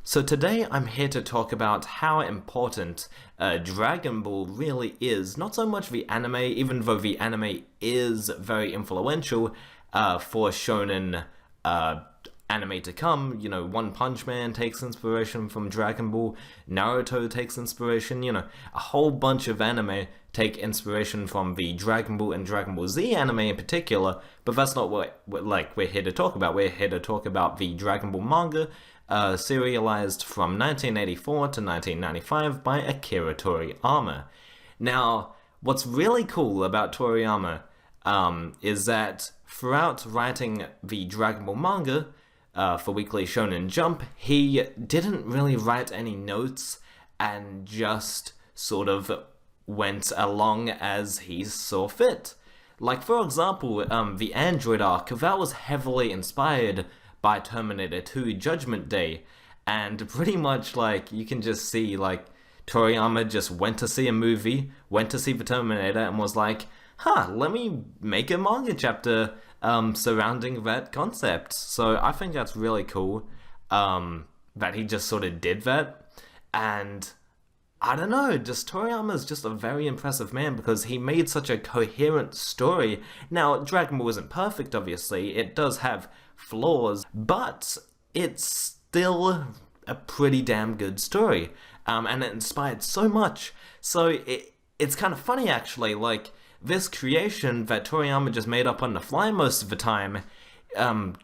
So today I'm here to talk about how important Dragon Ball really is. Not so much the anime, even though the anime is very influential for shonen anime to come. You know, One Punch Man takes inspiration from Dragon Ball, Naruto takes inspiration, a whole bunch of anime take inspiration from the Dragon Ball and Dragon Ball Z anime in particular, but that's not what we're here to talk about. We're here to talk about the Dragon Ball manga, serialized from 1984 to 1995 by Akira Toriyama. Now, what's really cool about Toriyama is that throughout writing the Dragon Ball manga for Weekly Shonen Jump, he didn't really write any notes and just sort of went along as he saw fit. Like, for example, the Android arc, that was heavily inspired by Terminator 2 Judgment Day, and pretty much, you can just see, Toriyama just went to see a movie, went to see the Terminator, and was like, let me make a manga chapter surrounding that concept. So I think that's really cool that he just sort of did that. And I don't know, Toriyama's just a very impressive man because he made such a coherent story. Now, Dragon Ball isn't perfect, obviously. It does have flaws, but it's still a pretty damn good story. And it inspired so much. So it's kind of funny, actually, this creation that Toriyama just made up on the fly most of the time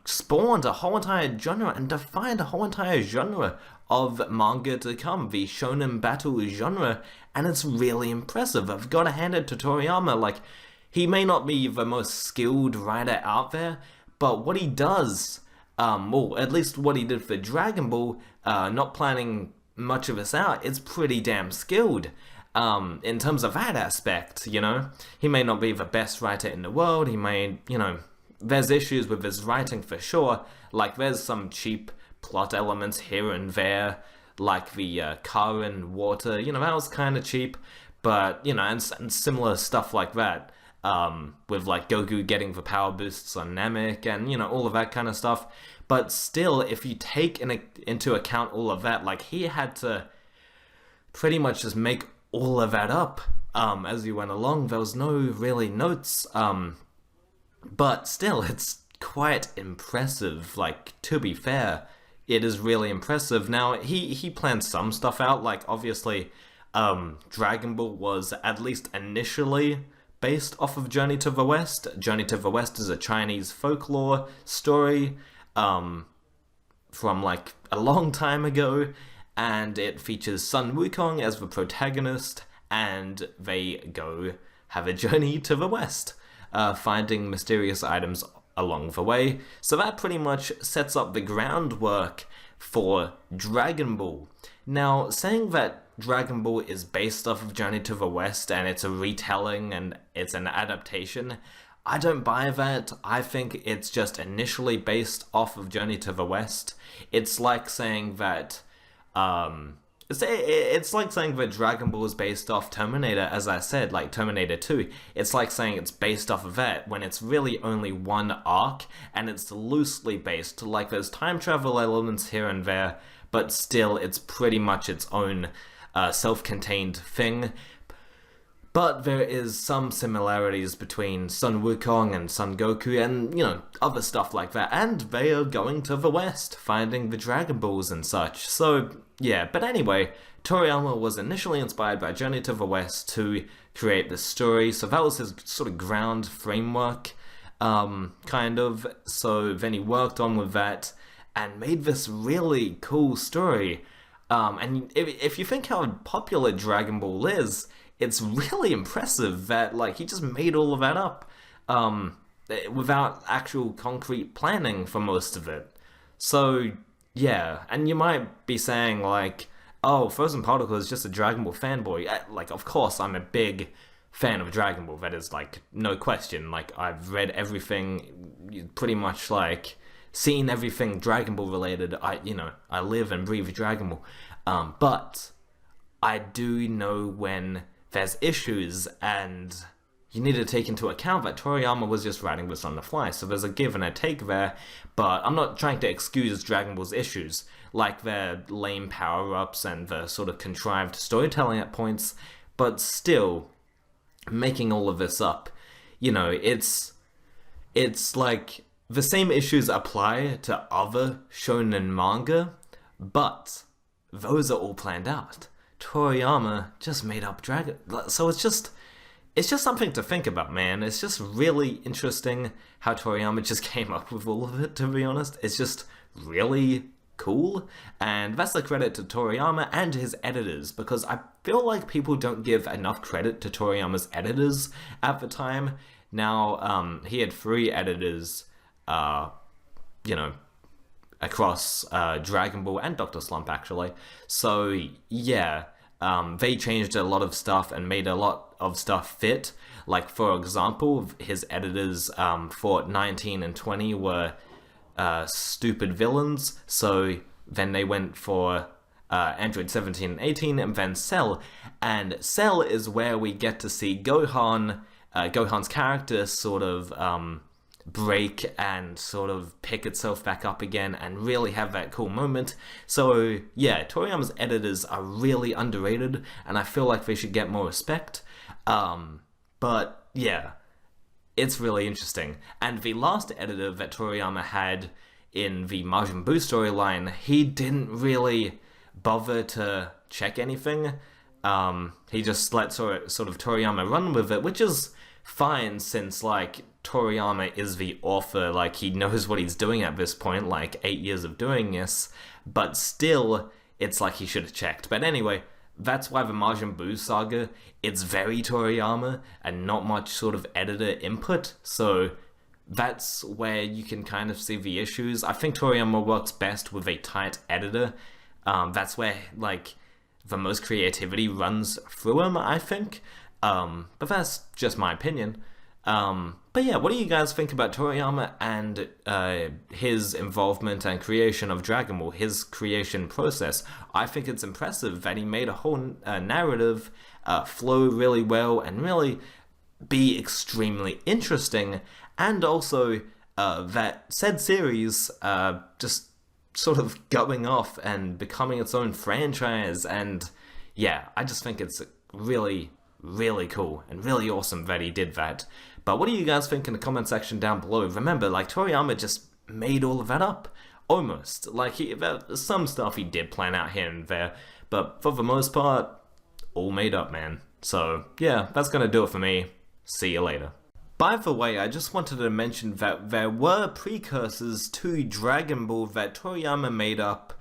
spawned a whole entire genre and defined a whole entire genre of manga to come, the shonen battle genre, and it's really impressive. I've got to hand it to Toriyama. He may not be the most skilled writer out there, but what he does, or at least what he did for Dragon Ball, not planning much of this out, it's pretty damn skilled. In terms of that aspect, he may not be the best writer in the world, he may, there's issues with his writing for sure, there's some cheap plot elements here and there, like the car and water, that was kind of cheap, but, and similar stuff like that, with Goku getting the power boosts on Namek and, all of that kind of stuff, but still, if you take into account all of that, he had to pretty much just make all of that up as you went along. There was no really notes, but still, it's quite impressive. To be fair, it is really impressive. Now, he planned some stuff out, obviously, Dragon Ball was at least initially based off of Journey to the West. Journey to the West is a Chinese folklore story from a long time ago, and it features Sun Wukong as the protagonist, and they go have a journey to the West, finding mysterious items along the way. So that pretty much sets up the groundwork for Dragon Ball. Now, saying that Dragon Ball is based off of Journey to the West and it's a retelling and it's an adaptation, I don't buy that. I think it's just initially based off of Journey to the West. It's like saying that it's like saying that Dragon Ball is based off Terminator, as I said, like Terminator 2. It's like saying it's based off of that, when it's really only one arc, and it's loosely based. There's time travel elements here and there, but still it's pretty much its own self-contained thing. But there is some similarities between Sun Wukong and Son Goku and, other stuff like that. And they are going to the West, finding the Dragon Balls and such. So, yeah, but anyway, Toriyama was initially inspired by Journey to the West to create this story. So that was his sort of ground framework, kind of. So then he worked on with that and made this really cool story. And if you think how popular Dragon Ball is, it's really impressive that, he just made all of that up without actual concrete planning for most of it. So, yeah, and you might be saying, oh, Frozen Particle is just a Dragon Ball fanboy. Of course, I'm a big fan of Dragon Ball. That is, no question. I've read everything, pretty much, seen everything Dragon Ball related. I live and breathe Dragon Ball. But I do know when there's issues, and you need to take into account that Toriyama was just writing this on the fly, so there's a give and a take there, but I'm not trying to excuse Dragon Ball's issues, like their lame power-ups and the sort of contrived storytelling at points, but still, making all of this up, you know, it's like the same issues apply to other shonen manga, but those are all planned out. Toriyama just made up Dragon, so it's just something to think about, man. It's just really interesting how Toriyama just came up with all of it, to be honest. It's just really cool, and that's the credit to Toriyama and his editors, because I feel like people don't give enough credit to Toriyama's editors at the time. Now, he had 3 editors, you know, across Dragon Ball and Dr. Slump, actually. So, yeah, they changed a lot of stuff and made a lot of stuff fit. Like, for example, his editors for 19 and 20 were stupid villains, so then they went for Android 17 and 18, and then Cell. And Cell is where we get to see Gohan's character sort of break and sort of pick itself back up again and really have that cool moment. So yeah, Toriyama's editors are really underrated, and I feel like they should get more respect. But yeah, it's really interesting. And the last editor that Toriyama had in the Majin Buu storyline, he didn't really bother to check anything. He just let sort of Toriyama run with it, which is fine, since like Toriyama is the author, like he knows what he's doing at this point, like 8 years of doing this, but still, it's like he should have checked. But anyway, that's why the Majin Buu saga, it's very Toriyama and not much sort of editor input, so that's where you can kind of see the issues. I think Toriyama works best with a tight editor. That's where like the most creativity runs through him, I think. But that's just my opinion. But yeah, what do you guys think about Toriyama and his involvement and creation of Dragon Ball, his creation process? I think it's impressive that he made a whole narrative flow really well and really be extremely interesting, and also that said series just sort of going off and becoming its own franchise. And yeah, I just think it's really, really cool and really awesome that he did that. But what do you guys think in the comment section down below? Remember, like, Toriyama just made all of that up. Almost. Like, some stuff he did plan out here and there, but for the most part, all made up, man. So, yeah, that's gonna do it for me. See you later. By the way, I just wanted to mention that there were precursors to Dragon Ball that Toriyama made up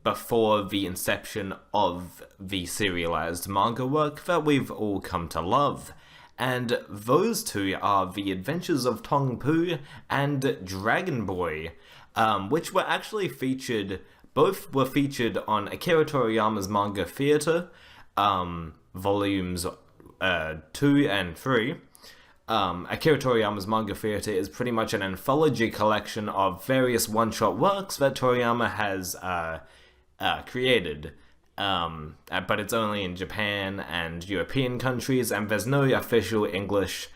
before the inception of the serialized manga work that we've all come to love. And those two are The Adventures of Tong Pu and Dragon Boy, which were actually featured, both were featured on Akira Toriyama's Manga Theater, volumes 2 and 3. Akira Toriyama's Manga Theater is pretty much an anthology collection of various one-shot works that Toriyama has created. But it's only in Japan and European countries, and there's no official English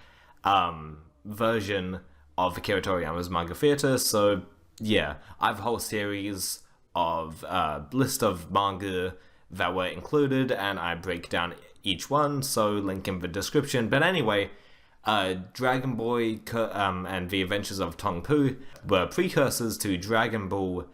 version of Akira Toriyama's Manga Theater, so yeah, I have a whole series of list of manga that were included, and I break down each one, so link in the description. But anyway, Dragon Boy and The Adventures of Tong Pu were precursors to Dragon Ball,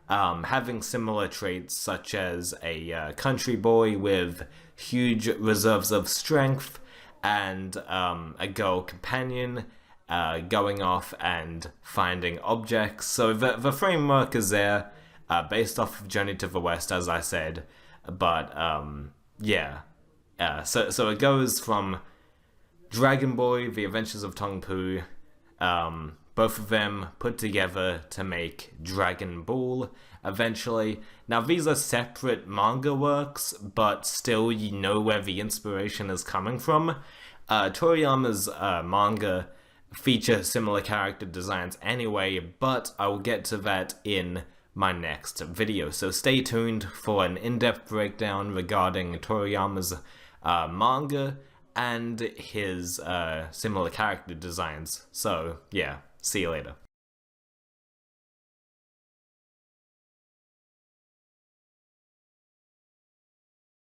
having similar traits such as a country boy with huge reserves of strength and a girl companion going off and finding objects. So the framework is there, based off of Journey to the West, as I said, but yeah. So it goes from Dragon Boy, The Adventures of Tong Pu, both of them put together to make Dragon Ball eventually. Now, these are separate manga works, but still you know where the inspiration is coming from. Toriyama's manga feature similar character designs anyway, but I will get to that in my next video. So stay tuned for an in-depth breakdown regarding Toriyama's manga and his similar character designs. So yeah, see you later.